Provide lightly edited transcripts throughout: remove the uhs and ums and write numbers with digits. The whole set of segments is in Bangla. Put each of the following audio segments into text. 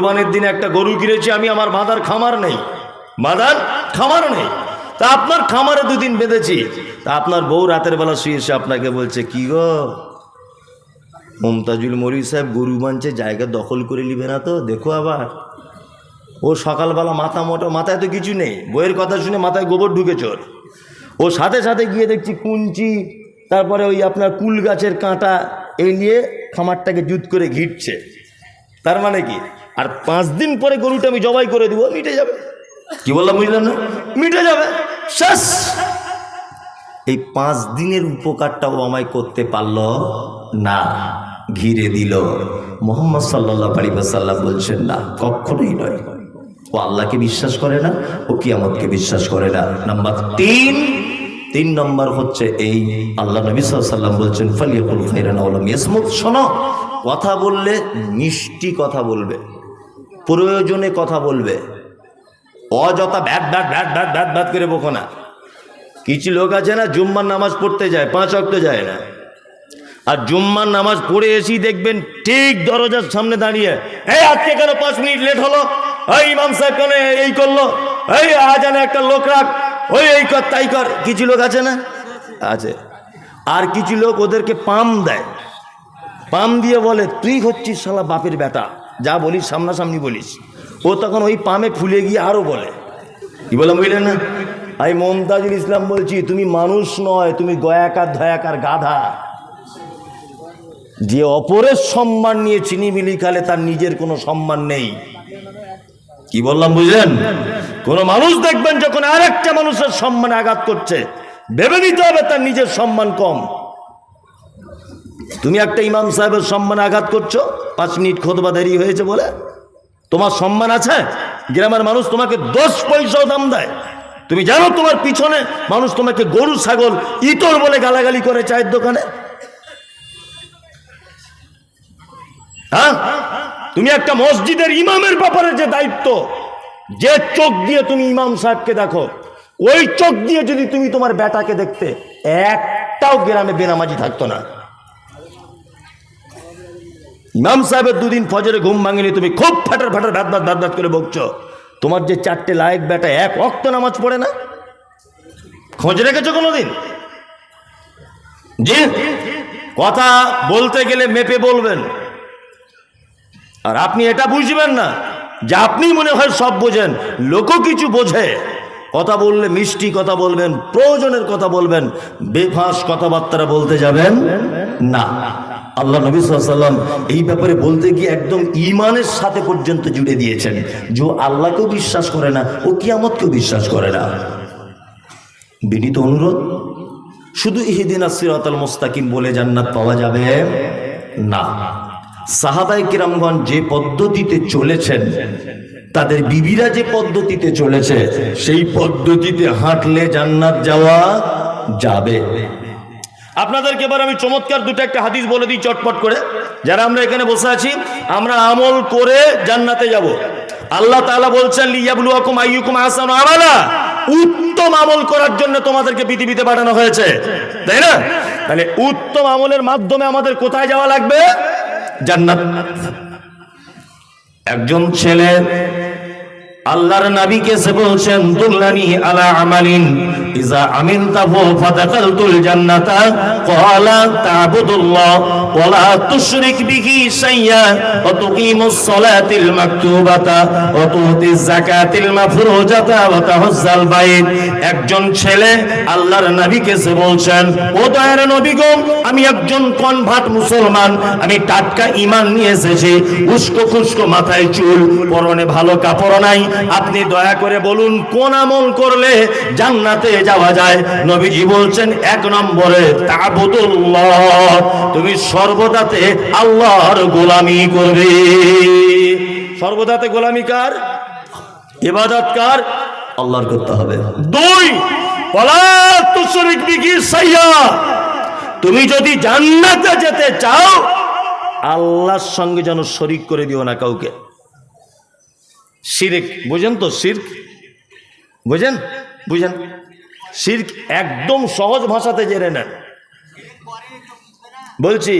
কুরবানির দিনে একটা গরু কিনেছি আমি, আমার বাঁধার খামার নেই, বাঁধার খামার নেই। তা আপনার খামারে দুদিন বেঁধেছি, তা আপনার বউ রাতের বেলা শুয়ে এসে আপনাকে বলছে, কি গো মমতাজুল মরি সাহেব গরু বানছে, জায়গা দখল করে নিবে না তো, দেখো আবার। ও সকালবেলা মাথা মোটা, মাথায় তো কিছু নেই, বইয়ের কথা শুনে মাথায় গোবর ঢুকে চোর। ও সাথে সাথে গিয়ে দেখছি কুঞ্চি, তারপরে ওই আপনার কুল গাছের কাঁটা এই নিয়ে খামারটাকে জুত করে ঘিরছে। তার মানে কি, আর 5 দিন পরে গরুটা আমি জবাই করে দিব, মিটে যাবে। কি বললাম বুঝলেন না? মিটে যাবে, শেষ। এই 5 দিনের উপকারটাও আমায় করতে পারল না, ঘিরে দিল। মুহাম্মদ সাল্লাল্লাহু আলাইহি ওয়াসাল্লাম বলছেন, না, কখনোই নয়। ও আল্লাহকে বিশ্বাস করে না, ও কিয়ামতকে বিশ্বাস করে না। নাম্বার 3 নম্বর হচ্ছে এই, আল্লাহ নবী সাল্লাল্লাহু আলাইহি ওয়াসাল্লাম বলছেন, ফালিয়াকুল খাইরান আও লাম ইয়াসমুত। শোনো, কথা বললে মিষ্টি কথা বলবে, প্রয়োজনে কথা বলবে, অযথা bat bat bat bat bat bat করে বকো না। কিছু লোক আছে না, জুম্মার নামাজ পড়তে যায়, 5 ওয়াক্ত যায় না, আর জুম্মার নামাজ পড়ে এসেই দেখবেন ঠিক দরজার সামনে দাঁড়িয়ে, এই আজকে কেন 5 মিনিট লেট হলো, এই ইমাম সাহেব কেন এই করলো, এই আজানে একটা লোক রাখ, ওই এই কর তাই কর। কিছু লোক আছে না, আছে। আর কিছু লোক ওদেরকে পাম দেয়, পাম দিয়ে বলে, তুই হচ্ছিস শালা বাপের বেটা, যা বলিস সামনাসামনি বলিস। ও তখন ওই পামে ফুলে গিয়ে আরো বলে, কি বললাম বুঝলেন না? আমি মমতাজুল ইসলাম বলছি, তুমি মানুষ নয়, তুমি গয়াকার ধয়াকার গাধা। যে অপরের সম্মান নিয়ে চিনিমিলি খালে তার নিজের কোনো সম্মান নেই। কি বললাম বুঝলেন? কোন মানুষ দেখবেন যখন আরেকটা মানুষের সম্মানে আঘাত করছে, ভেবে নিতে হবে তার নিজের সম্মান কম। তুমি একটা ইমাম সাহেবের সম্মানে আঘাত করছো, 5 মিনিট খুতবা দেরি হয়েছে বলে, তোমার সম্মান আছে? গ্রামের মানুষ তোমাকে 10 পয়সাও দাম দেয়। তুমি জানো তোমার পিছনে মানুষ তোমাকে গরু ছাগল ইতর বলে গালাগালি করে চায়ের দোকানে। হ্যাঁ, তুমি একটা মসজিদের ইমামের ব্যাপারে যে দায়িত্ব, যে চোখ দিয়ে তুমি ইমাম সাহেবকে দেখো, ওই চোখ দিয়ে যদি তুমি তোমার বেটাকে দেখতে, একটাও গ্রামে বেনামাজি থাকতো না। ইমাম সাহেবের 2 দিন ফজরে ঘুম ভাঙেনি, তুমি খুব ফাটার ফাটার ভাত ভাত ভাত ভাত করে বকছো। তোমার যে 4টে লায়েক বেটা 1 ওয়াক্ত নামাজ পড়ে না, খোঁজ রেখেছো কোনোদিন? জি, কথা বলতে গেলে মেপে বলবেন। আর আপনি এটা বুঝবেন না যে আপনি মনে হয় সব বোঝেন, লোকও কিছু বোঝে। কথা বললে মিষ্টি কথা বলবেন, প্রয়োজনের কথা বলবেন, বেফাঁস কথাবার্তা বলতে যাবেন না। আল্লাহ নবী সাল্লাল্লাহু আলাইহি ওয়াসাল্লাম এই ব্যাপারে বলতে গিয়ে একদম ঈমানের সাথে পর্যন্ত জুড়ে দিয়েছেন, যে আল্লাহকেও বিশ্বাস করে না, ও কিয়ামতকেও বিশ্বাস করে না। বিনীত অনুরোধ, শুধু ইহদিনাস সিরাতাল মুস্তাকিম বলে জান্নাত পাওয়া যাবে না। সাহাবায়ে কিরামগণ যে পদ্ধতিতে চলেছেন, তাদের বিবিরা যে পদ্ধতিতে চলেছে, সেই পদ্ধতিতে হাঁটলে জান্নাত যাওয়া যাবে। আপনাদেরকে এবার আমি চমৎকার 2টা একটা হাদিস বলে দিই চটপট করে। যারা আমরা এখানে বসে আছি, আমরা আমল করে জান্নাতে যাব। আল্লাহ তাআলা বলছেন, লিয়াবলুয়াকুম আইয়ুকুম আহসানু আমালা, উত্তম আমল করার জন্য তোমাদেরকে পৃথিবীতে পাঠানো হয়েছে, তাই না? তাহলে উত্তম আমলের মাধ্যমে আমাদের কোথায় যাওয়া লাগবে? জান্নাত। একজন ছেলে আল্লাহর নবীকে সে বলছেন, দুল্লানি আলা আমালিন ইজা আমিলতাহু ফাদাখালতুল জান্নাতা ক্বালা তা'বুদুল্লাহ ওয়া লা তুশরিক বিহি শাইয়্যা ওয়া তুকিমুস সালাতিল মাকতুবাতা ওয়া তুতিজ যাকাতিল মাফরুজাতা ওয়া তাহুজ্জাল বাইত। একজন ছেলে আল্লাহর নবীকে সে বলছেন, ও দয়ার নবী গো, আমি একজন কনভার্ট মুসলমান, আমি টাটকা ঈমান নিয়ে এসেছি, উস্কো খুস্কো মাথায় চুল, পরনে ভালো কাপড় নাই, আপনি দয়া করে বলুন কোন আমল করলে জান্নাতে যাওয়া যায়? নবীজি বলছেন, 1 নম্বরে তা'বুদুল্লাহ, তুমি সর্বদাতে আল্লাহর গোলামি করবে। সর্বদাতে গোলামি কার? ইবাদত কার? আল্লাহর করতে হবে। 2, ওয়ালা তুশরিক বিহি শাইয়্যা, তুমি যদি জান্নাতে যেতে চাও, আল্লাহর সঙ্গে যেন শরীক করে দিও না কাউকে। শিরক বুঝেন তো? শিরক বুঝেন? বুঝেন? শিরক একদম সহজ ভাষাতে জেনে নেন। বলছি,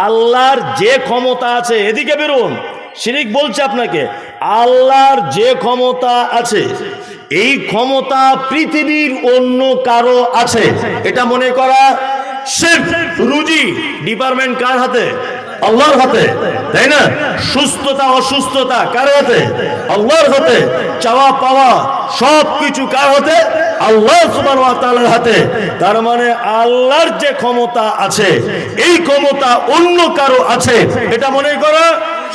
আল্লাহর যে ক্ষমতা আছে, এদিকে বেরোন, শিরক বলছে আপনাকে, আল্লাহর যে ক্ষমতা আছে এই ক্ষমতা পৃথিবীর অন্য কারো আছে এটা মনে করা শিরক। রুজি ডিপার্টমেন্ট কার হাতে? আল্লাহর হাতে, তাই না? সুস্থতা অসুস্থতা কার হাতে? আল্লাহর হাতে। চাওয়া পাওয়া সবকিছু কার হাতে? আল্লাহ সুবহানাহু ওয়া তাআলার হাতে। তার মানে আল্লাহর যে ক্ষমতা আছে এই ক্ষমতা অন্য কারো আছে এটা মনে করা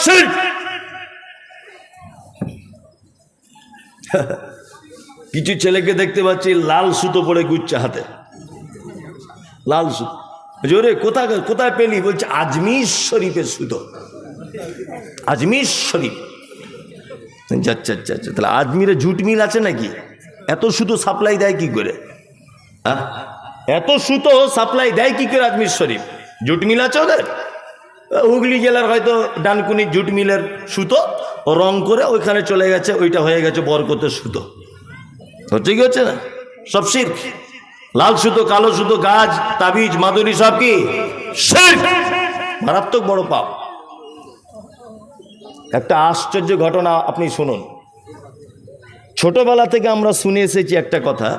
শিরক। কিছু ছেলেকে দেখতে পাচ্ছি লাল সুতো পরে ঘুরছে হাতে, লাল সুতো। জোরে কোথায় কোথায় পেলি? বলছে আজমির শরীফের সুতো, আজমির শরীফ। আচ্ছা আচ্ছা আচ্ছা, তাহলে আজমিরে ঝুট মিল আছে নাকি? এত সুতো সাপ্লাই দেয় কি করে? এত সুতো সাপ্লাই দেয় কি করে আজমির শরীফ? জুট মিল আছে ওদের? হুগলি জেলার হয়তো ডানকুনি জুট মিলের সুতো রং করে ওইখানে চলে গেছে, ওইটা হয়ে গেছে বরকতের সুতো। হচ্ছে কি হচ্ছে না? সব শিরক। লাল সুতো, কালো সুতো, গাছ, তাবিজ, মাদুরি সব কি শিরক, মারাত্মক বড় পাপ। একটা আশ্চর্য ঘটনা আপনি শুনুন। ছোটবেলা থেকে আমরা শুনে এসেছি একটা কথা,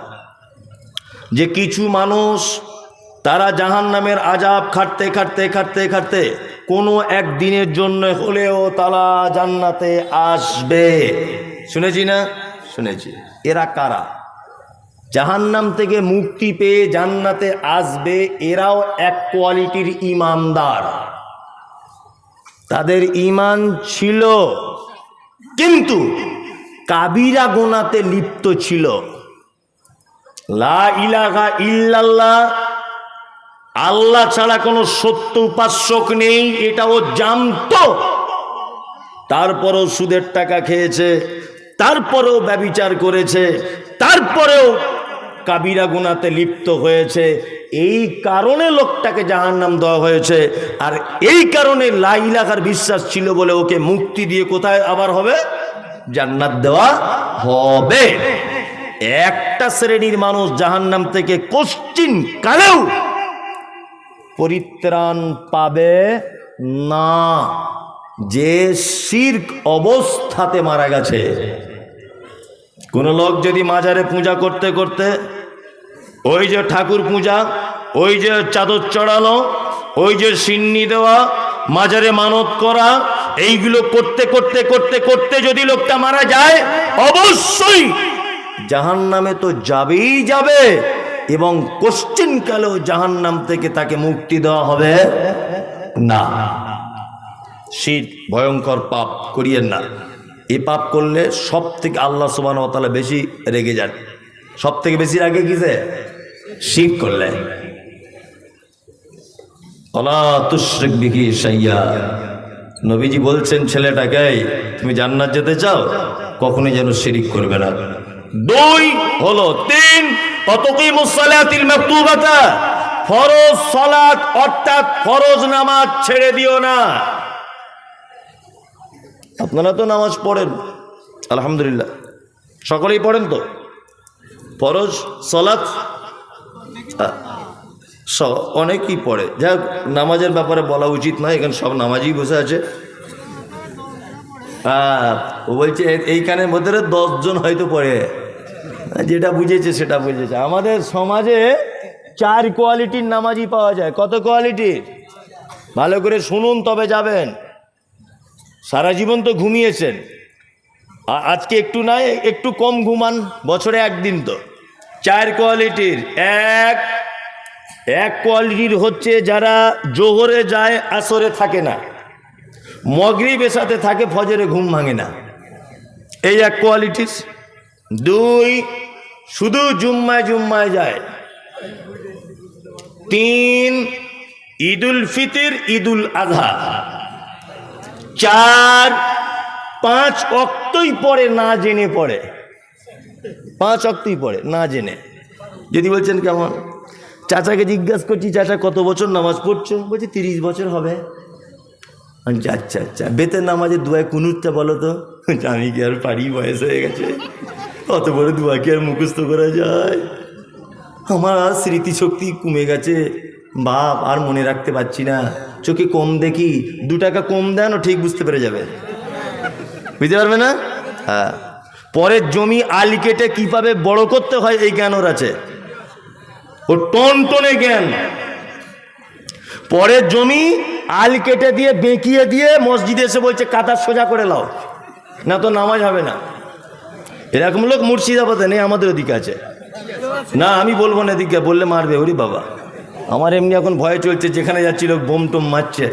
যে কিছু মানুষ তারা জাহান্নামের আযাব খাটতে খাটতে খাটতে খাটতে কোনো একদিনের জন্য হলেও তারা জান্নাতে আসবে। শুনেছি না? শুনেছি। এরা কারা? জাহান্নাম থেকে মুক্তি পেয়ে জান্নাতে আসবে, এরাও এক কোয়ালিটির ঈমানদার। তাদের ঈমান ছিল কিন্তু কাবিরা গুনাহতে লিপ্ত ছিল। লা ইলাহা ইল্লাল্লাহ, আল্লাহ ছাড়া কোনো সত্য উপাস্যক নেই, এটাও জানতো। তারপরেও সুদের টাকা খেয়েছে, তারপরেও ব্যভিচার করেছে, তারপরেও কাবিরা গুনাহতে লিপ্ত হয়েছে। এই কারণে লোকটাকে জাহান্নাম দেওয়া হয়েছে। আর এই কারণে লা ইলাহার বিশ্বাস ছিল বলে ওকে মুক্তি দিয়ে কোথায় আবার হবে? জান্নাত দেওয়া হবে। একটা শ্রেণীর মানুষ জাহান্নাম থেকে কোশ্চিন কালেও পরিত্রাণ পাবে না, যে শিরক অবস্থাতে মারা গেছে। কোন লোক যদি মাজারে পূজা করতে করতে, ওই যে ঠাকুর পূজা, ওই যে চাদর চড়ানো, ওই যে সিন্নি দেওয়া, মাজারে মানত করা, এইগুলো করতে করতে করতে করতে যদি লোকটা মারা যায়, অবশ্যই জাহান্নামে তো যাবেই যাবে, এবং কোশ্চিন কালেও জাহান্নাম থেকে তাকে মুক্তি দেওয়া হবে না। শিরক ভয়ঙ্কর পাপ, করিয়েন না। এই পাপ করলে সব থেকে আল্লাহ সুবহানাহু ওয়া তাআলা বেশি রেগে যান। সব থেকে বেশি রাগে কিসে? শিরক করলে। ওয়ালা তুশরিক বিহি শাইয়্যা। নবীজি বলছেন ছেলেটাকে, তুমি জান্নাত যেতে চাও, কখনোই যেন শিরক করবে না। 2 হলো 3 তাকিমুস সালাতিল মাকতুবাতা, ফরজ সালাত অর্থাৎ ফরজ নামাজ ছেড়ে দিও না। আপনারা তো নামাজ পড়েন আলহামদুলিল্লাহ, সকলেই পড়েন তো ফরজ সালাত? অনেকেই পড়ে। যাক, নামাজের ব্যাপারে বলা উচিত নয়, এখানে সব নামাজই বসে আছে। ও বলছে এইখানের মধ্যে 10 জন হয়তো পড়ে, যেটা বুঝেছে সেটা বুঝেছে। আমাদের সমাজে 4 কোয়ালিটির নামাজি পাওয়া যায়। কত কোয়ালিটির? ভালো করে শুনুন তবে যাবেন। সারা জীবন তো ঘুমিয়েছেন, আজকে একটু নয় একটু কম ঘুমান, বছরে একদিন তো। 4 কোয়ালিটির। এক কোয়ালিটির হচ্ছে যারা জোহরে যায় আসরে থাকে না, মাগরিব এশাতে থাকে, ফজরে ঘুম ভাঙে না, এই এক কোয়ালিটির। 2 শুধু জুম্মায় জুম্মায় যায়। 3 ঈদুল ফিতর, ঈদুল আযহা। 4 5 ওয়াক্তই পড়ে না জেনে পড়ে, 5 ওয়াক্তই পড়ে না জেনে। যদি বলছেন কেমন, চাচাকে জিজ্ঞাসা করছি, চাচা কত বছর নামাজ পড়ছো? বলছে 30 বছর হবে। আচ্ছা আচ্ছা, বেতের নামাজের দুয়ায় কুনুতটা বলো তো। আমি কি আর পারি, বয়স হয়ে গেছে, অত বড় দুয়া কি আর মুখস্থ করা যায়? আমার আর স্মৃতিশক্তি কমে গেছে বাপ, আর মনে রাখতে পারছি না, চোখে কম দেখি, 2 টাকা কম দেন ও ঠিক বুঝতে পেরে যাবে, বুঝতে পারবে না? হ্যাঁ, পরের জমি আল কেটে কিভাবে বড় করতে হয় এই জ্ঞান ওর আছে, ও টনটনে জ্ঞান। পরের জমি আল কেটে দিয়ে বেঁকিয়ে দিয়ে মসজিদে এসে বলছে কাতার সোজা করে লাও, না তো নামাজ হবে না। এরকম লোক মুর্শিদাবাদে নেই, আমাদের ওদিকে আছে। না আমি বলবো না, এদিকে বললে মারবে। ওরে বাবা, আমার এমনি এখন ভয় চলছে, যেখানে যাচ্ছি লোক বোম টোম মারছে,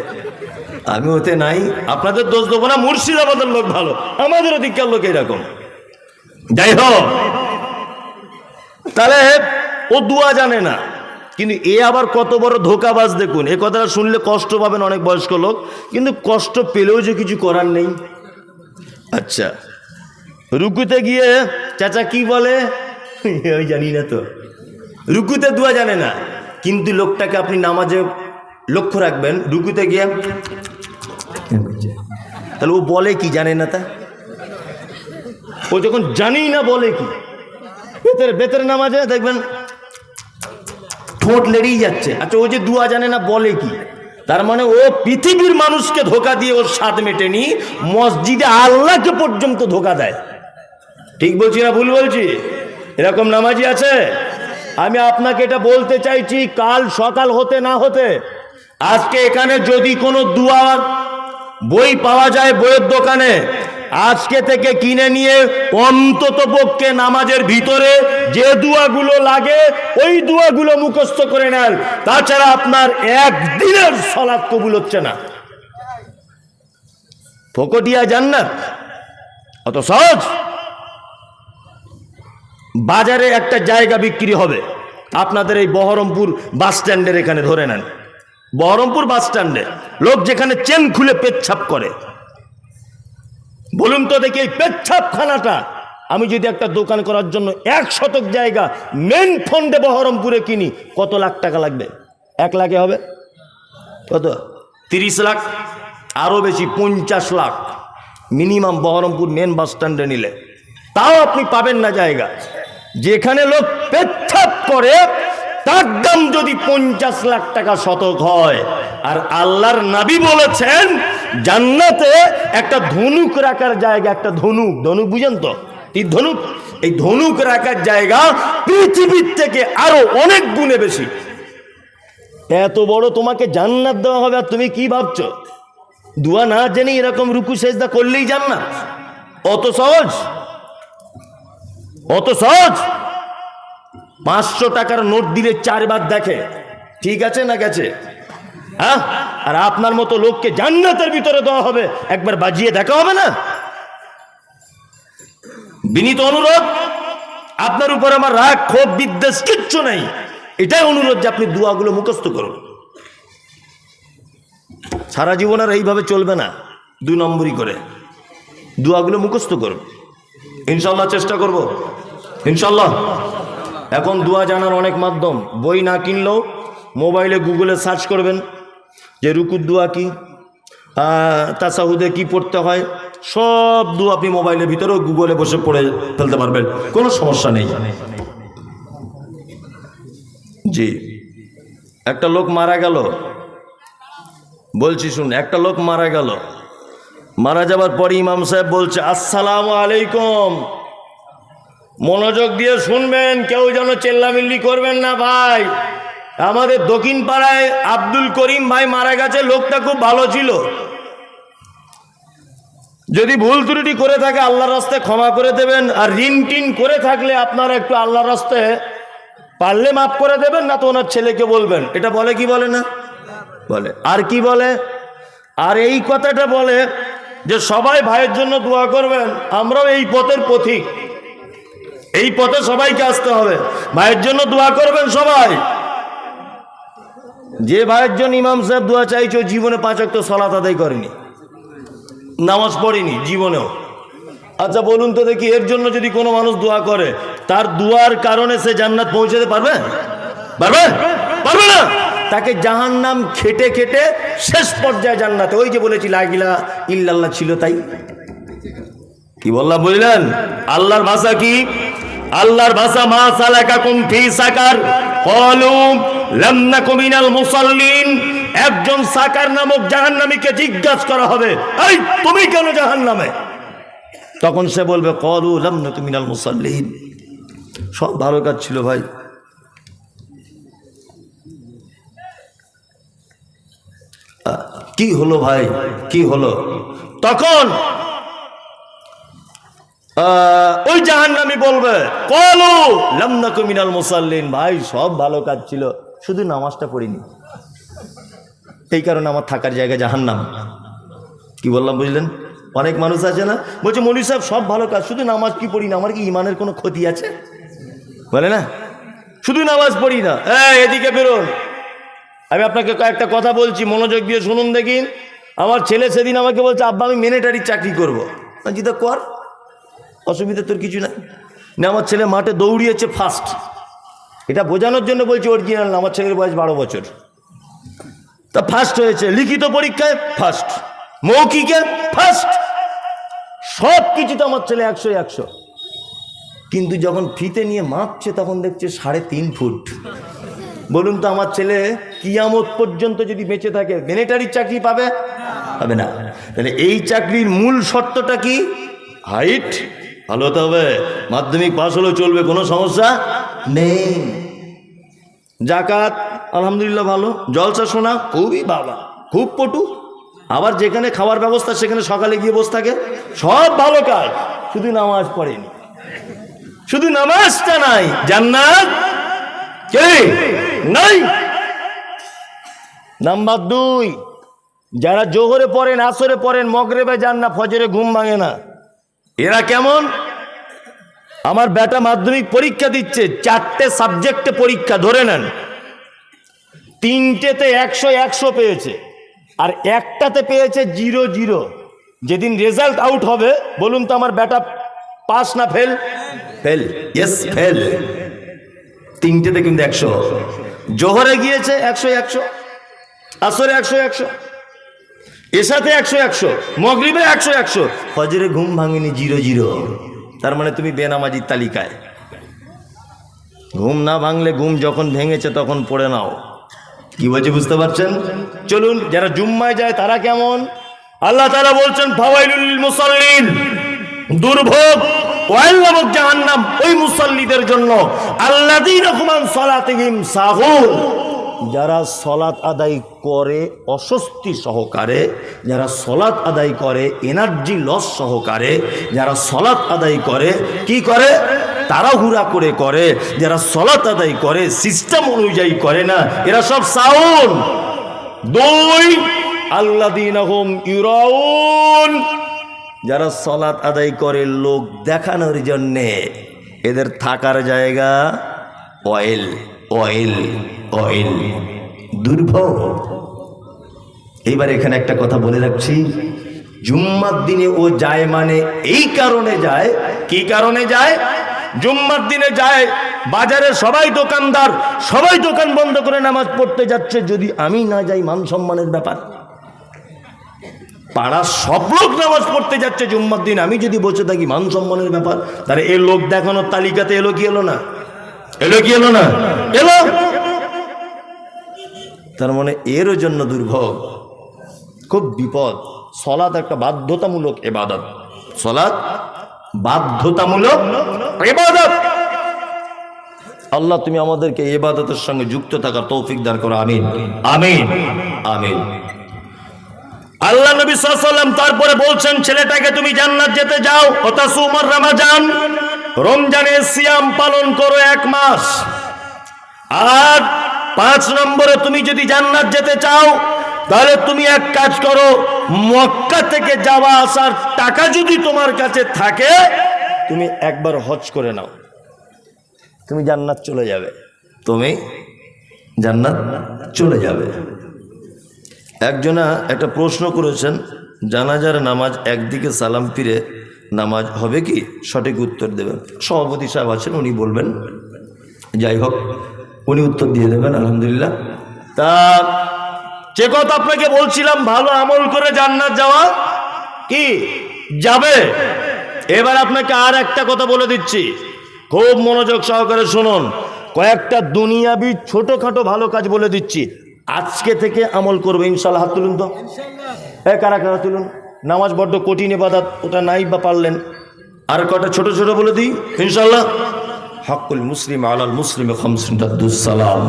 আমি ওতে নাই। আপনাদের দোষ দেবো না, মুর্শিদাবাদের লোক ভালো, আমাদের ওদিককার লোক এরকম। যাই হোক, তাহলে ও দুয়া জানে না, কিন্তু এ আবার কত বড় ধোকাবাজ দেখুন। এ কথাটা শুনলে কষ্ট পাবেন অনেক বয়স্ক লোক, কিন্তু কষ্ট পেলেও যে কিছু করার নেই। আচ্ছা, রুকুতে গিয়ে চাচা কি বলে ওই জানি না তো, রুকুতে দুয়া জানে না, কিন্তু লোকটাকে আপনি নামাজে লক্ষ্য রাখবেন, রুকুতে গিয়ে তাহলে ও বলে কি জানে না, তা ও যখন জানি না বলে কি। বেতের নামাজে দেখবেন ঠোঁট লেড়েই যাচ্ছে। আচ্ছা, ও যে দুয়া জানে না বলে কি, তার মানে ও পৃথিবীর মানুষকে ধোকা দিয়ে ওর স্বাদ মেটেনি, মসজিদে আল্লাহকে পর্যন্ত ধোকা দেয়। ঠিক বলছি না ভুল বলছি? এরকম নামাজি আছে। আমি আপনাকে এটা বলতে চাইছি, কাল সকাল হতে না হতে আজকে এখানে যদি কোনো দুয়ার বই পাওয়া যায় বইয়ের দোকানে, আজকে থেকে কিনে নিয়ে অন্তত পক্ষে নামাজের ভিতরে যে দুয়াগুলো লাগে ওই দুয়াগুলো মুখস্থ করে নেন, তাছাড়া আপনার একদিনের সালাত কবুল হচ্ছে না। ফকটিয়া জান্নাত অত সহজ? বাজারে একটা জায়গা বিক্রি হবে, আপনাদের এই বহরমপুর বাস স্ট্যান্ডের এখানে ধরে নেন, বহরমপুর বাস স্ট্যান্ডে লোক যেখানে চেন খুলে পেচ্ছাপ করে, বলুন তো দেখি এই পেচ্ছাপখানাটা আমি যদি একটা দোকান করার জন্য 1 শতক জায়গা মেন ফন্ডে বহরমপুরে কিনি, কত লাখ টাকা লাগবে? 1 লাখে হবে? কত? 30 লাখ, আরো বেশি, 50 lakh minimum Baharampur main bus স্ট্যান্ডে নিলে। তাও আপনি পাবেন না জায়গা। যেখানে লোক পেচ্ছাপ করে তার দাম যদি 50 লাখ টাকা শতক হয়, আর আল্লাহর নবী বলেছেন জান্নাতে একটা ধনুক রাখার জায়গা, একটা ধনুক, ধনুক বুঝেন তো, এই ধনুক, এই ধনুক রাখার জায়গা পৃথিবীর থেকে আরো অনেক গুণে বেশি। এত বড় তোমাকে জান্নাত দেওয়া হবে, আর তুমি কি ভাবছো দুয়া না জেনে এরকম রুকু সেজদা করলেই জান্নাত? অত সহজ? অত সহজ? 500 টাকার নোট দিলে 4 বার দেখে, ঠিক আছে না গেছে? হ্যাঁ, আর আপনার মতো লোককে জান্নাতের ভিতরে দেওয়া হবে, একবার বাজিয়ে দেখা হবে না? বিনীত অনুরোধ, আপনার উপর আমার রাগ ক্ষোভ বিদ্বেষ কিচ্ছু নেই, এটাই অনুরোধ যে আপনি দুয়াগুলো মুখস্থ করুন। সারা জীবন আর এইভাবে চলবে না, 2 নম্বরই করে দুয়াগুলো মুখস্থ করুন। ইনশাল্লাহ চেষ্টা করব, ইনশাল্লাহ। এখন দুয়া জানার অনেক মাধ্যম, বই না কিনলেও মোবাইলে গুগলে সার্চ করবেন যে রুকুর দুয়া কি, তাসাহুদে কি পড়তে হয়, সব দুয়া আপনি মোবাইলের ভিতরেও গুগলে বসে পড়ে ফেলতে পারবেন, কোনো সমস্যা নেই। জি, একটা লোক মারা গেল, বলছি শুন, একটা লোক মারা গেল, মারা যাবার পরে ইমাম সাহেব বলছে আসসালামু আলাইকুম। মনোযোগ দিয়ে শুনবেন, কেউ যেন চেল্লামিল্লি করবেন না ভাই। আমাদের দক্ষিণ পাড়ায় আব্দুল করিম ভাই মারা গেছে, লোকটা খুব ভালো ছিল। যদি ভুল ত্রুটি করে থাকে আল্লাহর রাস্তায় ক্ষমা করে দেবেন, আর ঋণ টিন করে থাকলে আপনারা একটু আল্লাহর রাস্তায় পারলে মাফ করে দেবেন, না তো ওনার ছেলেকে বলবেন। এটা বলে কি বলে না? বলে। আর কি বলে? আর এই কথাটা বলে যে সবাই ভাইয়ের জন্য দোয়া করবেন, আমরাও এই পথের পথিক, এই পথে সবাইকে আসতে হবে, ভাইয়ের জন্য দোয়া করবেন সবাই। যে ভাইয়ের জন্য ইমাম সাহেব দোয়া চাইছো জীবনে 5 ওয়াক্ত সালাত আদায় করেনি, নামাজ পড়েনি জীবনেও। আচ্ছা বলুন তো দেখি, এর জন্য যদি কোনো মানুষ দোয়া করে, তার দুয়ার কারণে সে জান্নাত পৌঁছাতে পারবে? পারবে? পারবে না। তাকে জাহান্নাম খেটে খেটে শেষ পর্যায়ে জান্নাতে, ওই যে বলেছি লা ইলাহা ইল্লাল্লাহ ছিল তাই। কি বললাম বুঝলেন? আল্লাহর ভাষা কি? আল্লাহর ভাষা মা সালাকাকুম ফি সাকার ক্বালু লাম নাকু মিনাল মুসাল্লিন। একজন সাকার নামক জাহান্নামীকে জিজ্ঞাসা করা হবে, এই তুমি কেন জাহান্নামে? তখন সে বলবে ক্বালু লাম নাকু মিনাল মুসাল্লিন। সব ভালো কাজ ছিল ভাই। কি হলো ভাই, কি হলো? তখন ওই জাহান্নামী বলবে ক্বালু লাম নাকু মিনাল মুসাল্লিন, ভাই সব ভালো কাজ ছিল, শুধু নামাজটা পড়িনি, এই কারণে আমার থাকার জায়গা জাহান্নাম। কি বললাম বুঝলেন? অনেক মানুষ আছে না, বলছে মৌলভী সাহেব সব ভালো কাজ, শুধু নামাজ কি পড়ি না, আমার কি ইমানের কোনো ক্ষতি আছে? বলে না, শুধু নামাজ পড়ি না। এদিকে বেরোন, আমি আপনাকে কয়েকটা কথা বলছি, মনোযোগ দিয়ে শুনুন দেখিন। আমার ছেলে সেদিন আমাকে বলছে আব্বা আমি মিলিটারির চাকরি করবো। জিদা কর, অসুবিধা তোর কিছু নাই। না আমার ছেলে মাঠে দৌড়িয়েছে ফার্স্ট, এটা বোঝানোর জন্য বলছি অরিজিনাল না, আমার ছেলের বয়স 12 বছর, তা ফার্স্ট হয়েছে, লিখিত পরীক্ষায় ফার্স্ট, মৌখিকে ফার্স্ট, সব কিছুতে আমার ছেলে 100-100। কিন্তু যখন ফিতে নিয়ে মাপছে তখন দেখছে 3.5 ফুট। বলুন তো আমার ছেলে কিয়ামত পর্যন্ত যদি বেঁচে থাকে মিলিটারির চাকরি পাবে? পাবে না। তাহলে এই চাকরির মূল শর্তটা কি? হাইট ভালো হতে হবে, মাধ্যমিক পাস হলেও চলবে, কোনো সমস্যা নেই। যাকাত আলহামদুলিল্লাহ ভালো, জলসা শোনা খুবই বাবা, খুব পটু, আবার যেখানে খাওয়ার ব্যবস্থা সেখানে সকালে গিয়ে বসে থাকে, সব ভালো কাজ, শুধু নামাজ পড়েনি, শুধু নামাজটা নাই, জান্নাত কে নাই। নাম্বার 2, যারা জোহরে পড়েন, আসরে পড়েন, মগরিবে যান না, ফজরে ঘুম ভাঙে না, এরা কেমন? আমার বেটা মাধ্যমিক পরীক্ষা দিচ্ছে, 4টে সাবজেক্টে পরীক্ষা, ধরে নেন 3টেতে 100-100 পেয়েছে, আর একটাতে পেয়েছে 0-0। যেদিন রেজাল্ট আউট হবে বলুন তো আমার বেটা পাস না ফেল? Fail, yes fail. 3টেতে কিন্তু 100, জোহরে গিয়েছে 100-100, আসরে 100-100, এসাতে 100-100, মগরিবে 100-100, ফজরে ঘুম ভাঙেনি 0-0। তার মানে তুমি বেনামাজির তালিকায়। ঘুম না ভাঙলে, ঘুম যখন ভেঙেছে তখন পড়ে নাও। কি বলছে বুঝতে পারছেন? চলুন, যারা জুম্মায় যায় তারা কেমন? আল্লাহ তাআলা বলছেন ফাওয়াইলুল লিল মুসাল্লিন, দুর্ভোগ, ওয়াইল নামক জাহান্নাম ওই মুসাল্লিদের জন্য, আল্লাযীনা হুম আন সালাতিহিম সাহুন, যারা সলাত আদায় করে অস্বস্তি সহকারে, যারা সলাত আদায় করে এনার্জি লস সহকারে, যারা সলাত আদায় করে কি করে? তাড়াহুড়া করে, যারা সলাত আদায় করে সিস্টেম অনুযায়ী করে না, এরা সব সাহুন। 2, আল্লাযীনা হুম ইউরাউন, যারা সলাত আদায় করে লোক দেখানোর জন্যে, এদের থাকার জায়গা অয়েল অয়েল অয়েল, দুর্ভোগ। এইবার এখানে একটা কথা বলে রাখছি, জুম্মার দিনে ও যায় মানে এই কারণে যায়, কি কারণে যায়? জুম্মার দিনে যায়, বাজারে সবাই দোকানদার, সবাই দোকান বন্ধ করে নামাজ পড়তে যাচ্ছে, যদি আমি না যাই মান সম্মানের ব্যাপার। পাড়ার সব লোক নামাজ পড়তে যাচ্ছে জুম্মার দিন, আমি যদি বসে থাকি মান সম্মানের ব্যাপার। তাহলে এই লোক দেখানোর তালিকাতে এলো কি এলো না? এলো কি এলো না? এলো। তার মানে এর জন্য দুর্ভোগ, খুব বিপদ। সলাত একটা বাধ্যতামূলক ইবাদত, সলাত বাধ্যতামূলক ইবাদত। আল্লাহ তুমি আমাদেরকে ইবাদতের সঙ্গে যুক্ত থাকার তৌফিক দান করো, আমিন আমিন আমিন। আল্লাহ নবী সাল্লাল্লাহু আলাইহি ওয়াসাল্লাম তারপরে বলছেন, ছেলেটাকে তুমি জান্নাত যেতে যাও, ওয়াতাসুমার রমাজান, রমজানের সিয়াম পালন করো 1 মাস। আর 5 নম্বরে তুমি যদি জান্নাত যেতে চাও তাহলে তুমি এক কাজ করো, মক্কা থেকে যাওয়া আসার টাকা যদি তোমার কাছে থাকে তুমি একবার হজ করে নাও, তুমি জান্নাত চলে যাবে, তুমি জান্নাত চলে যাবে। একজনা একটা প্রশ্ন করেছেন, জানাজার নামাজ একদিকে সালাম ফিরে নামাজ হবে কি? সঠিক উত্তর দেবেন, সভাপতি সাহেব আছেন উনি বলবেন, যাই হোক উনি উত্তর দিয়ে দেবেন আলহামদুলিল্লাহ। তা যে কথা আপনাকে বলছিলাম, ভালো আমল করে জান্নাত যাওয়া কি যাবে। এবার আপনাকে আর একটা কথা বলে দিচ্ছি, খুব মনোযোগ সহকারে শুনুন। কয়েকটা দুনিয়াবি ছোটখাটো ভালো কাজ বলে দিচ্ছি, আজকে থেকে আমল করবে ইনশাল্লাহ। হাত তুলুন তো, কারা কারা তুলুন। নামাজ বড্ড কঠিন ইবাদত, ওটা নাই বা পারলেন আর কটা ছোট ছোট বলে দিই ইনশাআল্লাহ। হকুল মুসলিম আলাল মুসলিম খামসুন রাদ্দুস সালাম।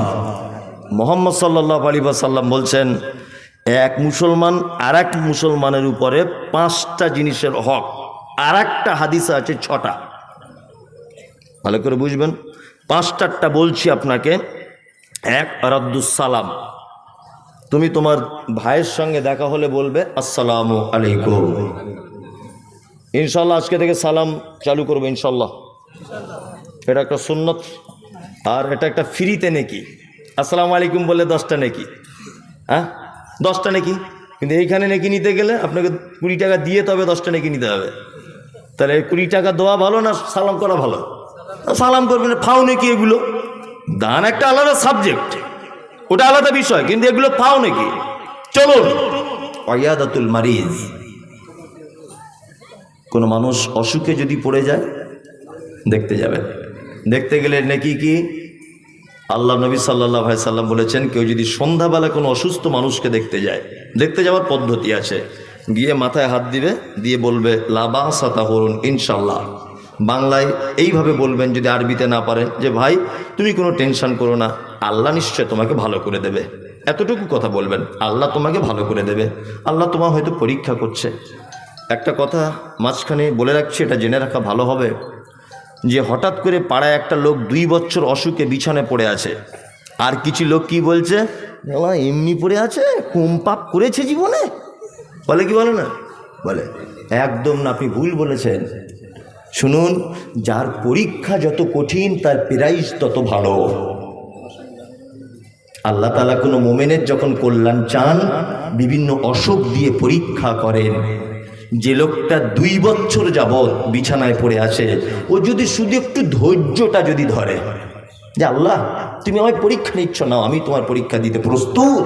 মুহাম্মদ সাল্লাল্লাহু আলাইহি ওয়াসাল্লাম বলছেন, এক মুসলমান আর এক মুসলমানের উপরে 5টা জিনিসের হক। আর একটা হাদিসে আছে 6টা। ভালো করে বুঝবেন, 5টারটা বলছি আপনাকে। এক, রাদ্দুস সালাম, তুমি তোমার ভাইয়ের সঙ্গে দেখা হলে বলবে আসসালামু আলাইকুম। ইনশাল্লাহ আজকে থেকে সালাম চালু করবো ইনশাল্লাহ। এটা একটা সুন্নত, আর এটা একটা ফ্রিতে নেকি। আসসালামু আলাইকুম বললে 10টা নেকি, হ্যাঁ 10টা নেকি। কিন্তু এইখানে নেকি নিতে গেলে আপনাকে 20 টাকা দিয়ে তবে 10টা নেকি নিতে হবে। তাহলে 20 টাকা দেওয়া ভালো না সালাম করা ভালো? সালাম করবেন, ফাও নেকি এগুলো। দান একটা আলাদা সাবজেক্ট, ওটা আলাদা বিষয়, কিন্তু এগুলো ফাও নাকি। চলুন, ওয়াইয়াদাতুল মারিজ, কোনো মানুষ অসুখে যদি পড়ে যায় দেখতে যাবেন। দেখতে গেলে নাকি কি আল্লাহ নবী সাল্লাল্লাহু আলাইহি সাল্লাম বলেছেন, কেউ যদি সন্ধ্যাবেলা কোনো অসুস্থ মানুষকে দেখতে যায়, দেখতে যাওয়ার পদ্ধতি আছে। গিয়ে মাথায় হাত দিবে, দিয়ে বলবে লা বাসা তাহুরুন ইনশাল্লাহ। বাংলায় এইভাবে বলবেন, যদি আরবিতে না পারেন, যে ভাই তুমি কোনো টেনশন করো না, আল্লাহ নিশ্চয় তোমাকে ভালো করে দেবে। এতটুকু কথা বলবেন, আল্লাহ তোমাকে ভালো করে দেবে, আল্লাহ তোমার হয়তো পরীক্ষা করছে। একটা কথা মাঝখানে বলে রাখছি, এটা জেনে রাখা ভালো হবে, যে হঠাৎ করে পাড়ায় একটা লোক 2 বছর অসুখে বিছানে পড়ে আছে, আর কিছু লোক কি বলছে, এমনি পড়ে আছে, কম পাপ করেছে জীবনে, বলে কি বলে না, বলে একদম না, আপনি ভুল বলেছেন। শুনুন, যার পরীক্ষা যত কঠিন তার প্রাইজ তত ভালো। আল্লাহ তাআলা কোনো মোমেনের যখন কল্যাণ চান, বিভিন্ন অসুখ দিয়ে পরীক্ষা করেন। যে লোকটা 2 বছর যাবৎ বিছানায় পড়ে আছে, ও যদি শুধু একটু ধৈর্যটা যদি ধরে, যে আল্লাহ তুমি আমায় পরীক্ষা নিচ্ছ না, আমি তোমার পরীক্ষা দিতে প্রস্তুত,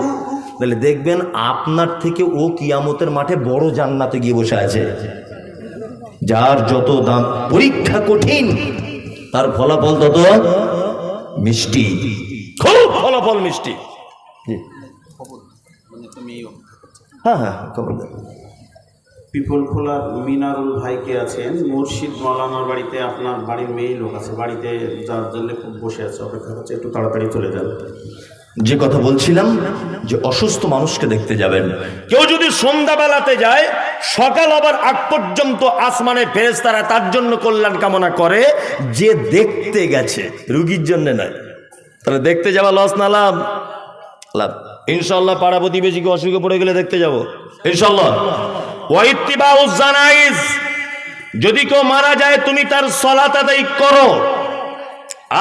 তাহলে দেখবেন আপনার থেকে ও কিয়ামতের মাঠে বড় জান্নাতে গিয়ে বসে আছে। যার যত দাম পরীক্ষা কঠিন, তার ফলাফল তত মিষ্টি, খুব ফলাফল মিষ্টি। হ্যাঁ হ্যাঁ, খবর দেন। পিপলখোলার মিনারুল ভাইকে আছেন, মুর্শিদ মৌলানার বাড়িতে আপনার বাড়ির মেয়ে লোক আছে, বাড়িতে যার জন্য খুব বসে আছে, অপেক্ষা করছে, একটু তাড়াতাড়ি চলে যান। যে কথা বলছিলাম, যে অসুস্থ মানুষকে দেখতে যাবেন, কেউ যদি সন্ধ্যাবেলাতে যায়, সকাল আবার আগ পর্যন্ত আসমানে ফেরেশতারা তার জন্য কল্যাণ কামনা করে, যে দেখতে গেছে, রুগীর জন্য নয়। তাহলে দেখতে যাওয়া লস না লাভ? লাভ ইনশাল্লাহ। পাড়া প্রতিবেশীকে অসুখে পড়ে গেলে দেখতে যাব ইনশাল্লাহ। ওয়াইত্তিবাউজ জানাইজ, যদি কেউ মারা যায় তুমি তার সালাত আদায় করো।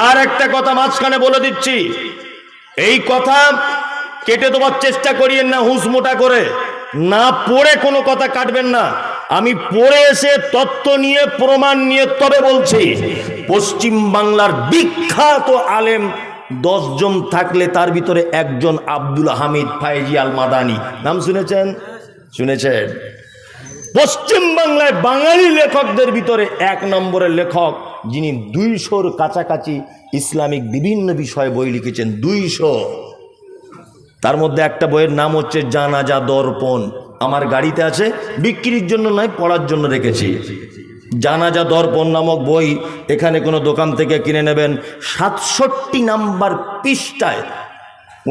আর একটা কথা মাঝখানে বলে দিচ্ছি, এই কথা কেটে দেওয়ার চেষ্টা করিয়েন না হুঁশ মোটা করে, না পড়ে কোনো কথা কাটবেন না। আমি পড়ে এসে তত্ত্ব নিয়ে প্রমাণ নিয়ে তবে বলছি। পশ্চিম বাংলার বিখ্যাত আলেম 10 জন থাকলে তার ভিতরে একজন আব্দুল হামিদ ফায়েজি আল মাদানী, নাম শুনেছেন? শুনেছেন? পশ্চিম বাংলায় বাঙালি লেখকদের ভিতরে 1 নম্বরের লেখক, যিনি 200-র কাছাকাছি ইসলামিক বিভিন্ন বিষয়ে বই লিখেছেন, 200। তার মধ্যে একটা বইয়ের নাম হচ্ছে জানাজা দর্পণ। আমার গাড়িতে আছে, বিক্রির জন্য নয়, পড়ার জন্য রেখেছি। জানাজা দর্পণ নামক বই এখানে কোনো দোকান থেকে কিনে নেবেন। 67 নাম্বার পৃষ্ঠায়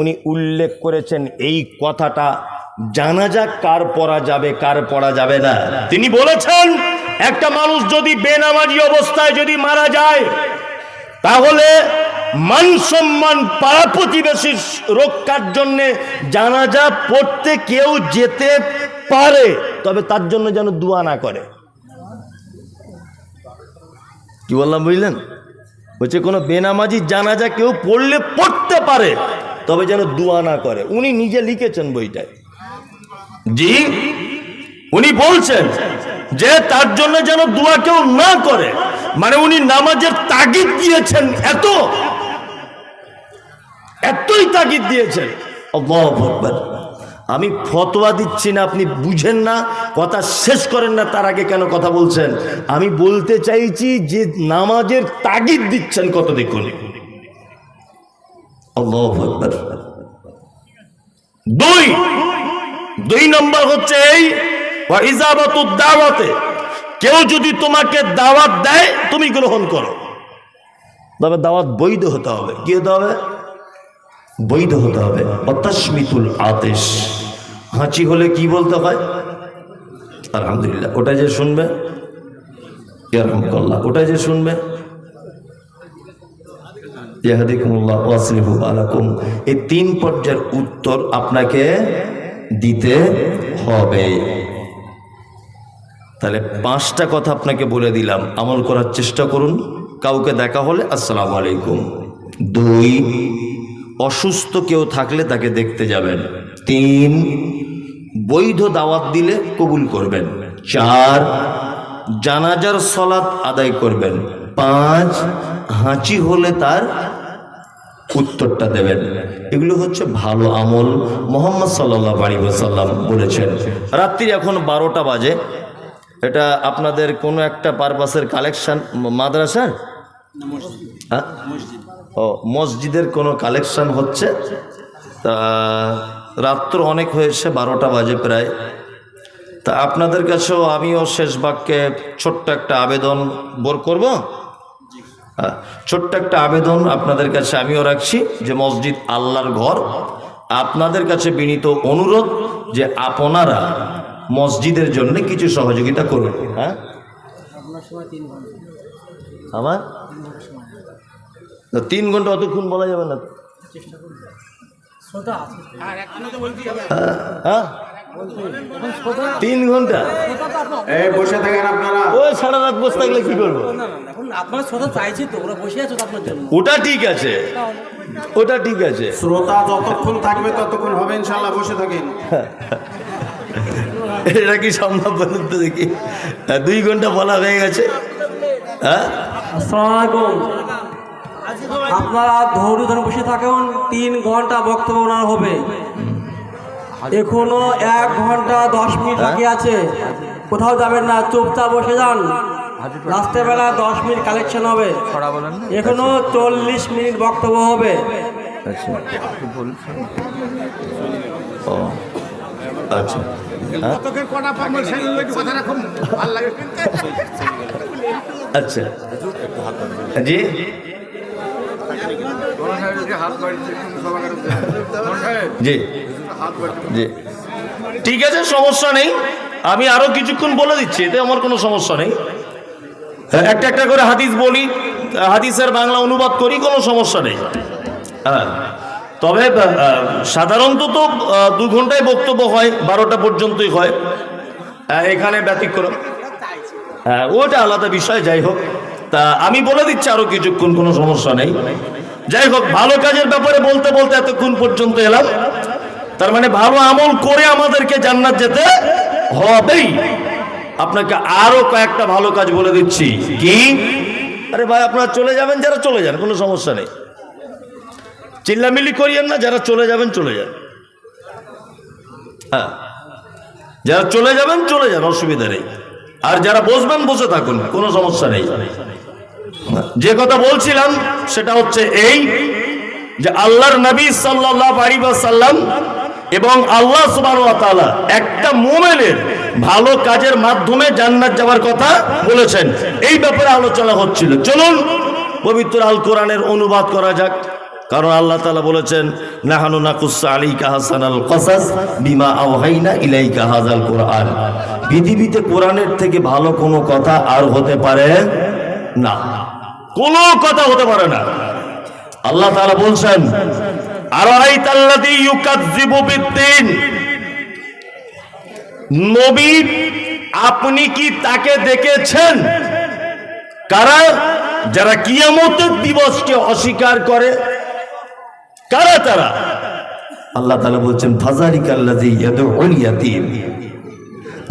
উনি উল্লেখ করেছেন এই কথাটা, জানাজা কার পড়া যাবে কার পড়া যাবে না। তিনি বলেছেন, একটা মানুষ যদি বেনামাজি অবস্থায় যদি মারা যায়, তাহলে মান সম্মান পাড়া প্রতিবেশীর রক্ষার জন্য জানাজা পড়তে কেউ যেতে পারে, তবে তার জন্য যেন দোয়া না করে। কি বললাম বুঝলেন? বলছে কোনো বেনামাজি জানাজা কেউ পড়লে পড়তে পারে, তবে যেন দোয়া না করে। উনি নিজে লিখেছেন বইটায়। জি, উনি বলছেন যে তার জন্য যেন দোয়া কেউ না করে, মানে উনি নামাজের তাগিদ দিয়েছেন, এতই তাগিদ দিয়েছেন। আল্লাহু আকবার। আমি ফতোয়া দিচ্ছি না, আপনি বুঝেন না, কথা শেষ করেন না, তার আগে কেন কথা বলছেন? আমি বলতে চাইছি যে নামাজের তাগিদ দিচ্ছেন কত দেখুন। আল্লাহু আকবার। 2 নম্বর হচ্ছে এই ওয়া ইজাবাতুদ দাওয়াতে, কেউ যদি তোমাকে দাওয়াত দেয় তুমি গ্রহণ করো, তবে দাওয়াত বৈধ হতে হবে। কি হতে হবে? বৈধ হতে হবে। অতাশমিতুল আতিশ, হাঁচি হলে কি বলতে হয়? আলহামদুলিল্লাহ। ওটা যে শুনবে, ইয়ারহামুকাল্লাহ, ওটা যে শুনবে, ইয়াহদিকুমুল্লাহ ওয়া আসলিহু বালাকুম, এই 3 পর্যায়ের উত্তর আপনাকে দিতে হবে। তাহলে 5টা কথা আপনাকে বলে দিলাম, আমল করার চেষ্টা করুন। কাউকে দেখা হলে আসসালামু আলাইকুম। 2, অসুস্থ কেউ থাকলে তাকে দেখতে যাবেন। 3, বৈধ দাওয়াত দিলে কবুল করবেন। 4, জানাজার সালাত আদায় করবেন। 5, হাঁচি হলে তার উত্তরটা দেবেন। এগুলো হচ্ছে ভালো আমল, মুহাম্মদ সাল্লাল্লাহু আলাইহি ওয়াসাল্লাম বলেছেন। রাত্রি এখন 12টা বাজে। এটা আপনাদের কোনো একটা পারপাসের কালেকশন, মাদ্রাসার, হ্যাঁ, ও মসজিদের কোনো কালেকশন হচ্ছে। তা রাত্র অনেক হয়েছে, 12টা বাজে প্রায়। তা আপনাদের কাছেও আমিও শেষ বাক্যে ছোট্ট একটা আবেদন করব। ছোট্ট একটা আবেদন আপনাদের কাছে আমিও রাখছি, যে মসজিদ আল্লাহর ঘর। আপনাদের কাছে বিনীত অনুরোধ যে আপনারা মসজিদের জন্য কিছু সহযোগিতা করুন। হ্যাঁ, আমার 3 ঘন্টা, অতক্ষণ বলা যাবে না। হ্যাঁ, 3 ঘন্টা এই বসে থাকেন আপনারা। ওই সারা রাত বসে থাকলে কি করবো? ওটা ঠিক আছে, ওটা ঠিক আছে। শ্রোতা যতক্ষণ থাকবে ততক্ষণ হবে ইনশাআল্লাহ, বসে থাকেন। এটা কি সম্ভব বলুন তো দেখি? 2 ঘন্টা বলা হয়ে গেছে। হ্যাঁ, আসসালামু আলাইকুম। আপনারা ধৈর্য ধরে বসে থাকুন, 3 ঘন্টা বক্তব্য ওনার হবে। এখনো 1 ঘন্টা 10 মিনিট বাকি আছে। কোথাও যাবেন না, চুপচাপ বসে যান। রাত্রেবেলা 10 মিনিট কালেকশন হবে। এখনো 40 মিনিট বক্তব্য হবে। আচ্ছা, ও আচ্ছা, আচ্ছা জি, জি জি, ঠিক আছে, সমস্যা নেই। আমি আরো কিছুক্ষণ বলে দিচ্ছি, এতে আমার কোনো সমস্যা নেই। একটা একটা করে হাদিস বলি, হাদিসের বাংলা অনুবাদ করি, কোনো সমস্যা নেই। হ্যাঁ, তবে সাধারণত তো 2 ঘন্টায় বক্তব্য হয়, 12টা পর্যন্তই হয়। এখানে ব্যতিক্রম, হ্যাঁ ওটা আলাদা বিষয়। যাই হোক, তা আমি বলে দিচ্ছি আরো কিছুক্ষণ, কোনো সমস্যা নেই। যাই হোক, ভালো কাজের ব্যাপারে বলতে বলতে এতক্ষণ পর্যন্ত এলাম। তার মানে ভালো আমল করে আমাদেরকে জান্নাত যেতে হবেই। আপনাকে আরো কয়েকটা ভালো কাজ বলে দিচ্ছি। কি? আরে ভাই, আপনারা চলে যাবেন, যারা চলে যান, কোনো সমস্যা নেই। চিল্লামিল্লি করিয়েন না, যারা চলে যাবেন চলে যান। হ্যাঁ, যারা চলে যাবেন চলে যান, অসুবিধা নেই। আর যারা বসবেন বসে থাকুন, কোনো সমস্যা নেই। যে কথা বলছিলাম সেটা হচ্ছে এই, যে আল্লাহর নবী সাল্লাল্লাহু আলাইহি ওয়াসাল্লাম এবং আল্লাহ সুবহানাহু ওয়া তাআলা একটা মুমিনের ভালো কাজের মাধ্যমে জান্নাত যাওয়ার কথা বলেছেন। এই ব্যাপারে আলোচনা হচ্ছিল। চলুন পবিত্র আল কোরআনের অনুবাদ করা যাক। কারণ আল্লাহ তাআলা বলেছেন, নাহানু নাকুসসু আলাইকা হাসানাল কসাস বিমা আওহাইনা ইলাইকা হাযাল কোরআন। পৃথিবীতে কোরআনের থেকে ভালো কোনো কথা আর হতে পারে না, কোনো কথা হতে পারে না। আল্লাহ তাআলা বলছেন, আরাইতাল্লাযী ইউকাযযিবু বিদ্দীন, নবী আপনি কি তাকে দেখেছেন? কারা? যারা কিয়ামতের দিবসকে অস্বীকার করে। কারা তারা? আল্লাহ তাআলা বলছেন, ফাযালিকাল্লাযী ইয়াদউল ইয়াতীম,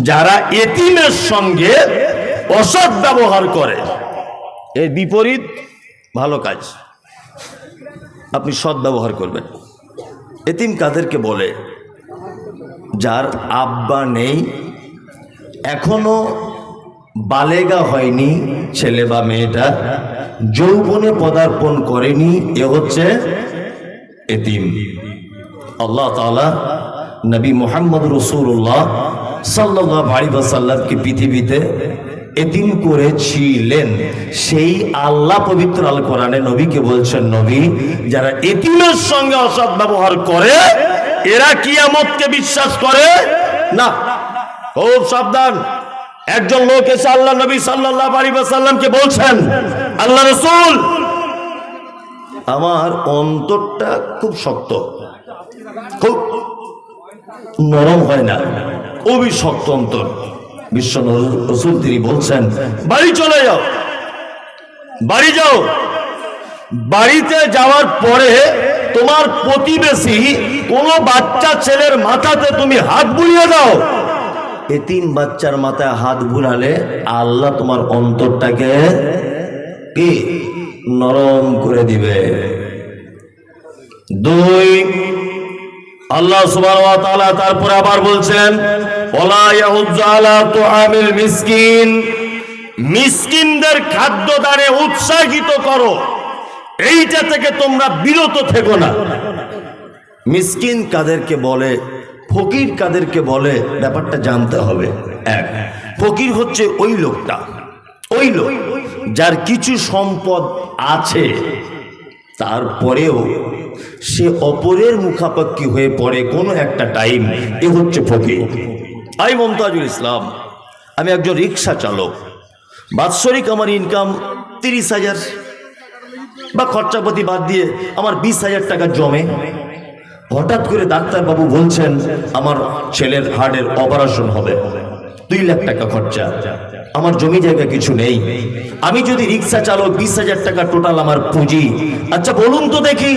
যারা এতিমের সঙ্গে অসৎ ব্যবহার করে। এর বিপরীত ভালো কাজ, আপনি সৎ ব্যবহার করবেন। এতিম কাদেরকে বলে? যার আব্বা নেই, এখনো বালেগা হয়নি ছেলে বা মেয়েটা, যৌবনে পদার্পণ করেনি, এ হচ্ছে এতিম। আল্লাহ তাআলা নবী মুহাম্মদ রাসূলুল্লাহ সাল্লাল্লাহু আলাইহি ওয়াসাল্লামকে পৃথিবীতে এতিম করেছিলেন, সেই আল্লাহ পবিত্র আল কোরআনে নবীকে বলছেন, নবী যারা এতিমের সঙ্গে অসৎ ব্যবহার করে এরা কিয়ামতকে বিশ্বাস করে না। খুব সাবধান। একজন লোক এসে আল্লাহ নবী সাল্লাল্লাহু আলাইহি ওয়াসাল্লামকে বলছেন, আল্লাহ রাসূল আমার অন্তরটা খুব শক্ত, খুব নরম হয় না, খুবই শক্ত অন্তর। বিশ্ব রাসূল তিনি বলছেন, বাড়ি চলে যাও, বাড়ি যাও। বাড়িতে যাওয়ার পরে তোমার প্রতিবেশী কোন বাচ্চা ছেলের মাথাতে তুমি হাত বুলিয়ে দাও। এতিম বাচ্চার মাথায় হাত বুলালে আল্লাহ তোমার অন্তরটাকে কি নরম করে দিবে। দুই, আল্লাহ সুবহানাহু ওয়া তাআলা তারপরে আবার বলছেন, ওয়ালা ইয়াহুজ্জু আলা তুআমিল মিসকিন, মিসকিনদের খাদ্য দানে উৎসাহিত করো, এইটা থেকে তোমরা বিরত থেকো না। মিসকিন কাদেরকে বলে, ফকির কাদেরকে বলে, ব্যাপারটা জানতে হবে। এক, ফকির হচ্ছে ওই লোকটা, ওই লোক যার কিছু সম্পদ আছে তারপরেও সে অপরের মুখাপেক্ষী হয়ে পড়ে কোনো একটা টাইম, এ হচ্ছে ফকির। আমি মমতাজুল ইসলাম, আমি একজন রিক্সা চালক। বাৎসরিক আমার ইনকাম 30,000 বা খরচাপাতি বাদ দিয়ে আমার 20,000 টাকা জমে। হঠাৎ করে ডাক্তারবাবু বলছেন আমার ছেলের হার্টের অপারেশন হবে, 2 লাখ টাকা খরচা, আমার জমি জায়গা কিছু নেই। আমি যদি রিক্সা চালক, 20,000 টাকা টোটাল আমার পুঁজি। আচ্ছা বলুন তো দেখি,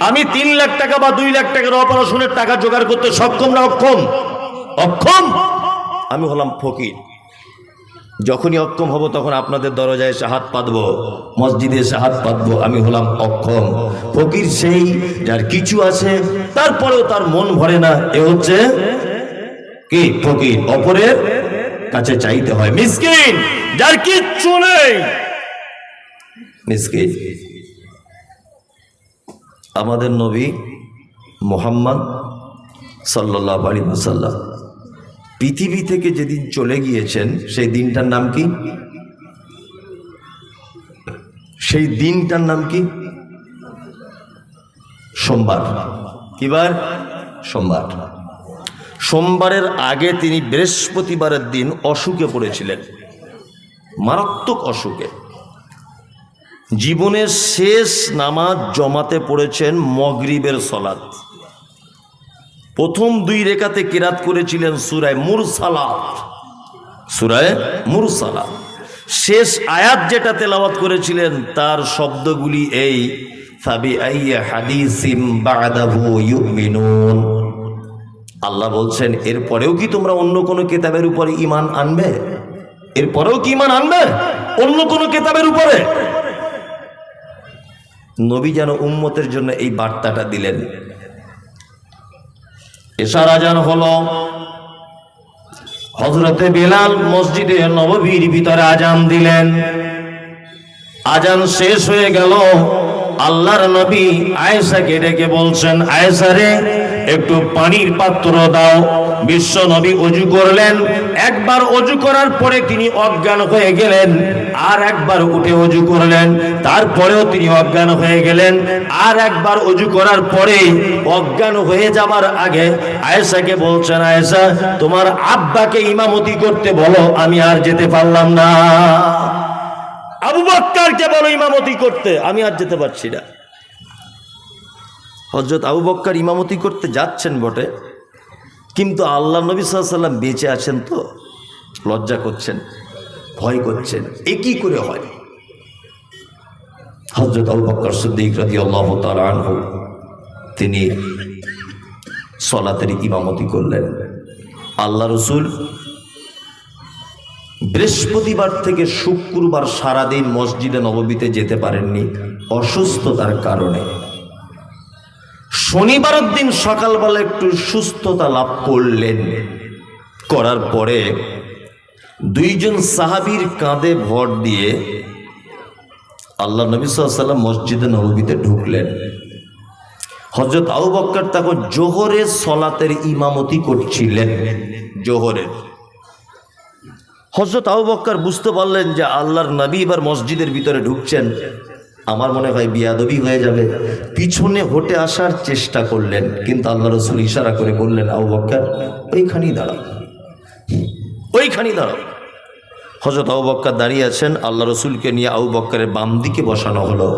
আমি 3 লাখ টাকা বা 2 লাখ টাকার অপারেশনের টাকা জোগাড় করতে সক্ষম না অক্ষম? অক্ষম। আমি হলাম ফকির। যখনই অক্ষম হব তখন আপনাদের দরজায় এসে হাত পাতবো, মসজিদে এসে হাত পাতবো। আমি হলাম অক্ষম। ফকির সেই যার কিছু আছে তারপরেও তার মন ভরে না, এ হচ্ছে কি ফকির, অপরের কাছে চাইতে হয়। মিসকিন যার কিচ্ছু নেই, মিসকিন। আমাদের নবী মুহাম্মদ সাল্লাল্লাহু আলাইহি ওয়াসাল্লাম পৃথিবী থেকে যেদিন চলে গিয়েছেন সেই দিনটার নাম কি? সেই দিনটার নাম কি? সোমবার। কিবার? সোমবার। সোমবারের আগে তিনি বৃহস্পতিবারের দিন অসুখে পড়েছিলেন, মারাত্মক অসুখে। জীবনের শেষ নামাজ জমাতে পড়েছেন মাগরিবের সালাত। প্রথম 2 রেকাতে কিরাত করেছিলেন সূরা মুরসালাত, সূরা মুরসালাত। শেষ আয়াত যেটা তেলাওয়াত করেছিলেন তার শব্দগুলি এই, ফাবি আইয়্যি হাদিসিম বা'দাহু ইউমিনুন। আল্লাহ বলছেন এরপরেও কি তোমরা অন্য কোনো কিতাবের উপরে ঈমান আনবে? এরপরেও কি ঈমান আনবে অন্য কোনো কিতাবের উপরে? নবী যেন উম্মতের জন্য এই বার্তাটা দিলেন। এশার আজান হলো, হযরতে বিলাল মসজিদে নববীর ভিতরে আজান দিলেন। আজান শেষ হয়ে গেল, আল্লাহর নবী আয়েশাকে ডেকে বলছেন, আয়েশা রে একটু পানির পাত্র দাও। বিশ্ব নবী ওযু করলেন। একবার ওযু করার পরে তিনি অজ্ঞান হয়ে গেলেন, আর একবার উঠে ওযু করলেন, তারপরেও তিনি অজ্ঞান হয়ে গেলেন। আর একবার ওযু করার পরে অজ্ঞান হয়ে যাবার আগে আয়েশাকে বলছেন, আয়েশা তোমার আব্বাকে ইমামতি করতে বলো, আমি আর যেতে পারলাম না। আবু বকরকে বলো ইমামতি করতে, আমি আর যেতে পারছি না। হযরত আবু বকর ইমামতি করতে যাচ্ছেন বটে, কিন্তু আল্লাহ নবী সাল্লাল্লাহু আলাইহি ওয়াসাল্লাম বেঁচে আছেন তো লজ্জা করছেন, ভয় করছেন, এ কি করে হয়। হযরত আবু বকর সিদ্দিক রাদিয়াল্লাহু তাআলা আনহু তিনি সালাতের ইমামতি করলেন। আল্লাহ রাসূল বৃহস্পতিবার থেকে শুক্রবার সারাদিন মসজিদে নববীতে যেতে পারেননি অসুস্থতার কারণে। শনিবারের দিন সকালবেলা একটু সুস্থতা লাভ করলেন। করার পরে 2 জন সাহাবীর কাঁধে ভর দিয়ে আল্লাহ নবী সাল্লাল্লাহু আলাইহি ওয়াসাল্লাম মসজিদে নববীতে ঢুকলেন। হযরত আবু বকর তখন জোহরের সালাতের ইমামতি করছিলেন। জোহরের হযরত আবু বকর বুঝতে পারলেন যে আল্লাহর নবী এবার মসজিদের ভিতরে ঢুকছেন, আমার মনে হয় বিয়াদবি হয়ে যাবে, পিছনে হটে আসার চেষ্টা করলেন, কিন্তু আল্লাহ রসুল ইশারা করে বললেন, আবু বকর ওইখানেই দাঁড়াও, ওইখানেই দাঁড়াও। হযরত আবু বকর দাঁড়িয়ে আছেন, আল্লাহ রসুলকে নিয়ে আবু বকরের বাম দিকে বসানো হলো।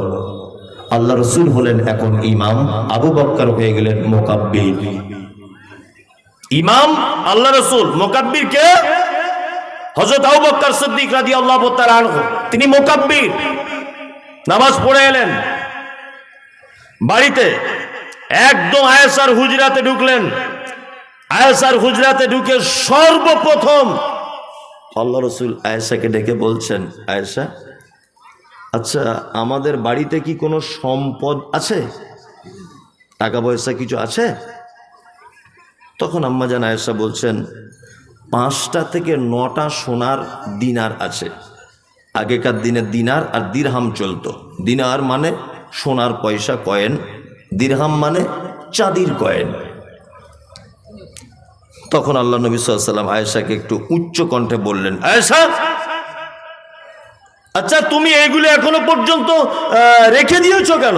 আল্লাহ রসুল হলেন এখন ইমাম, আবু বকর হয়ে গেলেন মুকাব্বির। ইমাম আল্লাহ রসুল, মুকাব্বির কে? হযরত আবু বকর সিদ্দিক রাদিয়াল্লাহু তাআলা আনহু, তিনি মুকাব্বির। নামাজ পড়ে এলেন বাড়িতে, একদম আয়েশার হুজরাতে ঢুকলেন। আয়েশার হুজরাতে ঢুকে সর্বপ্রথম আল্লাহ রসুল আয়েশাকে ডেকে বলছেন, আয়েশা, আচ্ছা আমাদের বাড়িতে কি কোনো সম্পদ আছে, টাকা পয়সা কিছু আছে? তখন আম্মাজান আয়েশা বলছেন, 5টা থেকে 9টা সোনার দিনার আছে। আগেকার দিনে দিনার আর দিরহাম চলতো। দিনার মানে সোনার পয়সা, কয়েন। দিরহাম মানে চাঁদির কয়েন। তখন আল্লাহ নবী সাল্লাল্লাহু আলাইহি ওয়াসাল্লাম আয়েশাকে একটু উচ্চ কণ্ঠে বললেন, আয়েশা, আচ্ছা তুমি এইগুলো এখনো পর্যন্ত রেখে দিয়েছো কেন?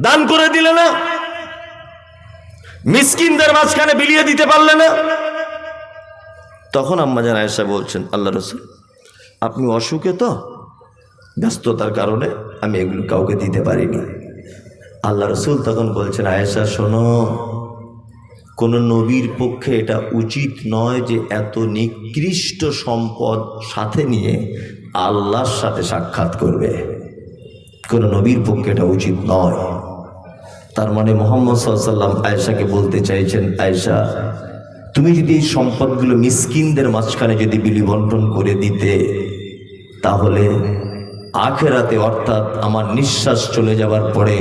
দান করে দিলে না? মিসকিনদের মাঝখানে বিলিয়ে দিতে পারলে না? তখন আম্মাজান আয়েশা বলছেন, আল্লাহ রাসূল আপনি অসুখে তো, ব্যস্ততার কারণে আমি এগুলো কাউকে দিতে পারিনি। আল্লাহ রাসূল তখন বলছেন, আয়েশা শোনো, কোন নবীর পক্ষে এটা উচিত নয় যে এত নিকৃষ্ট সম্পদ সাথে নিয়ে আল্লাহর সাথে সাক্ষাৎ করবে। কোন নবীর পক্ষে এটা উচিত নয়। তার মানে মুহাম্মদ সাল্লাল্লাহু আলাইহি ওয়াসাল্লাম আয়েশাকে বলতে চাইছেন, আয়েশা তুমি যদি এই সম্পদগুলো মিসকিনদের মাঝখানে যদি বিলি বন্টন করে দিতে, তাহলে আখেরাতে অর্থাৎ আমার নিঃশ্বাস চলে যাবার পরে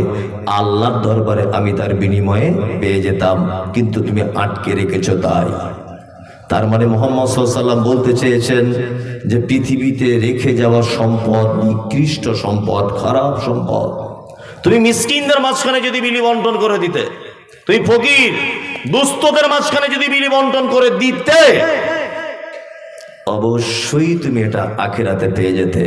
আল্লাহর দরবারে আমি তার বিনিময়ে পেয়ে যেতাম, কিন্তু তুমি আটকে রেখেছো। তার মানে মুহাম্মদ সাল্লাল্লাহু আলাইহি ওয়াসাল্লাম বলতে চেয়েছেন যে পৃথিবীতে রেখে যাওয়া সম্পদ নিকৃষ্ট সম্পদ, খারাপ সম্পদ। তুমি মিসকিনদের মাঝখানে যদি বিলি বন্টন করে দিতে, তুমি ফকির দুস্থদের মাঝখানে যদি বিলি বন্টন করে দিতে, অবশ্যই তুমি এটা আখিরাতে পেয়ে যেতে।